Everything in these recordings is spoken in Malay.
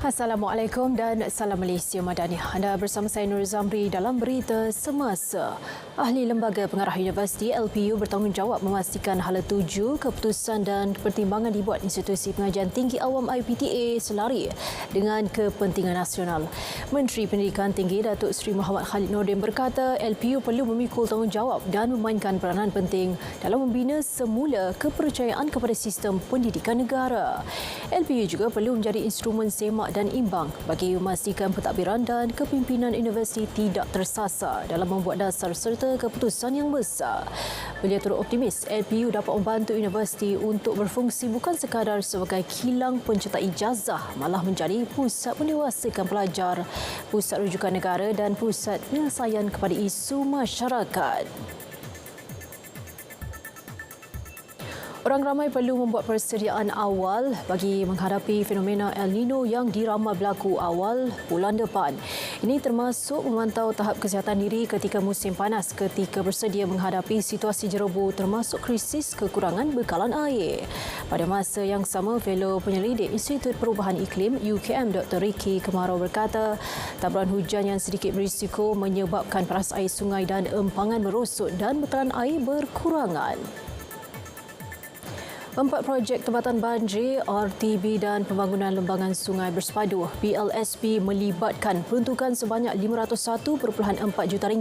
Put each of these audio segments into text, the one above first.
Assalamualaikum dan salam Malaysia Madani. Anda bersama saya Nur Zamri dalam berita semasa. Ahli Lembaga Pengarah Universiti LPU bertanggungjawab memastikan hala tuju keputusan dan pertimbangan dibuat Institusi Pengajian Tinggi Awam IPTA selari dengan kepentingan nasional. Menteri Pendidikan Tinggi Datuk Seri Muhammad Khalid Nordin berkata LPU perlu memikul tanggungjawab dan memainkan peranan penting dalam membina semula kepercayaan kepada sistem pendidikan negara. LPU juga perlu menjadi instrumen semak dan imbang bagi memastikan pentadbiran dan kepimpinan universiti tidak tersasar dalam membuat dasar serta keputusan yang besar. Beliau turut optimis LPU dapat membantu universiti untuk berfungsi bukan sekadar sebagai kilang pencetak ijazah, malah menjadi pusat mendewasakan pelajar, pusat rujukan negara dan pusat penyelesaian kepada isu masyarakat. Orang ramai perlu membuat persediaan awal bagi menghadapi fenomena El Nino yang diramal berlaku awal bulan depan. Ini termasuk memantau tahap kesihatan diri ketika musim panas ketika bersedia menghadapi situasi jeroboh termasuk krisis kekurangan bekalan air. Pada masa yang sama, Fellow Penyelidik Institut Perubahan Iklim UKM Dr. Ricky Kemarau berkata taburan hujan yang sedikit berisiko menyebabkan paras air sungai dan empangan merosot dan bekalan air berkurangan. 4 projek tempatan banjir, RTB dan pembangunan lembangan sungai bersepadu PLSP melibatkan peruntukan sebanyak RM501.4 juta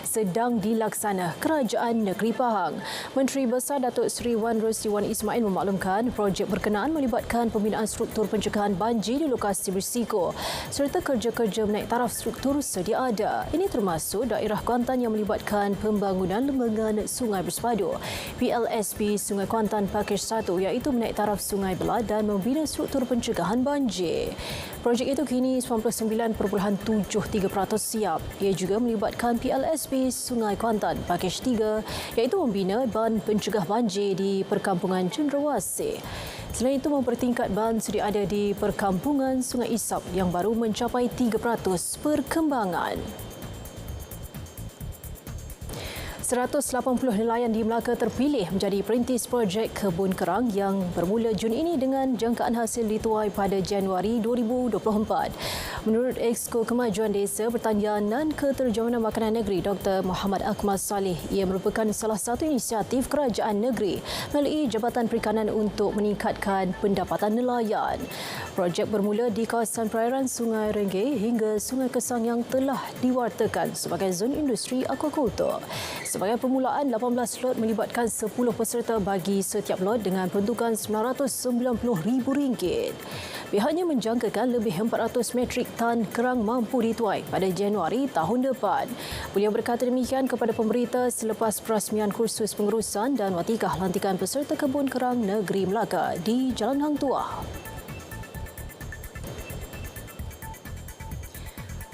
sedang dilaksana Kerajaan Negeri Pahang. Menteri Besar Datuk Seri Wan Rosli Wan Ismail memaklumkan projek berkenaan melibatkan pembinaan struktur pencegahan banjir di lokasi berisiko serta kerja-kerja menaik taraf struktur sedia ada. Ini termasuk daerah Kuantan yang melibatkan pembangunan lembangan sungai bersepadu PLSP Sungai Kuantan Pakis 1 iaitu menaik taraf Sungai Belah dan membina struktur pencegahan banjir. Projek itu kini 99.73% siap. Ia juga melibatkan PLSP Sungai Kuantan Pakis 3 iaitu membina ban pencegah banjir di Perkampungan Cendrawasih. Selain itu mempertingkat ban sedia ada di Perkampungan Sungai Isap yang baru mencapai 3% perkembangan. 180 nelayan di Melaka terpilih menjadi perintis projek kebun kerang yang bermula Jun ini dengan jangkaan hasil dituai pada Januari 2024. Menurut Exko Kemajuan Desa, Pertanian dan Keterjamanan Makanan Negeri Dr. Muhammad Akmal Saleh, ia merupakan salah satu inisiatif kerajaan negeri melalui Jabatan Perikanan untuk meningkatkan pendapatan nelayan. Projek bermula di kawasan perairan Sungai Rengge hingga Sungai Kesang yang telah diwartakan sebagai zon industri aquakultur. Sebagai permulaan, 18 lot melibatkan 10 peserta bagi setiap lot dengan peruntukan RM990,000. Pihaknya menjangkakan lebih 400 metrik tan kerang mampu dituai pada Januari tahun depan. Beliau berkata demikian kepada pemberita selepas perasmian kursus pengurusan dan watikah lantikan peserta kebun kerang negeri Melaka di Jalan Hang Tuah.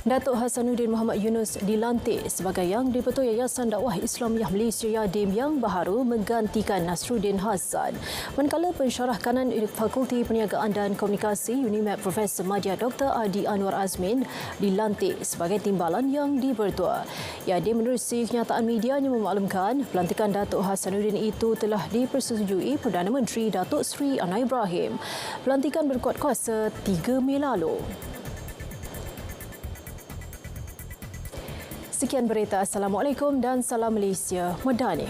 Datuk Hasanuddin Muhammad Yunus dilantik sebagai Yang di-Pertua Yayasan Dakwah Islamiah Malaysia Yadim yang baharu menggantikan Nasruddin Hassan. Manakala pensyarah kanan Fakulti Perniagaan dan Komunikasi UNIMAP Profesor Madya Dr. Adi Anwar Azmin dilantik sebagai Timbalan Yang di-Pertua. Yadim menerusi kenyataan medianya memaklumkan pelantikan Datuk Hasanuddin itu telah dipersetujui Perdana Menteri Datuk Seri Anwar Ibrahim. Pelantikan berkuat kuasa 3 Mei lalu. Sekian berita. Assalamualaikum dan salam Malaysia Madani.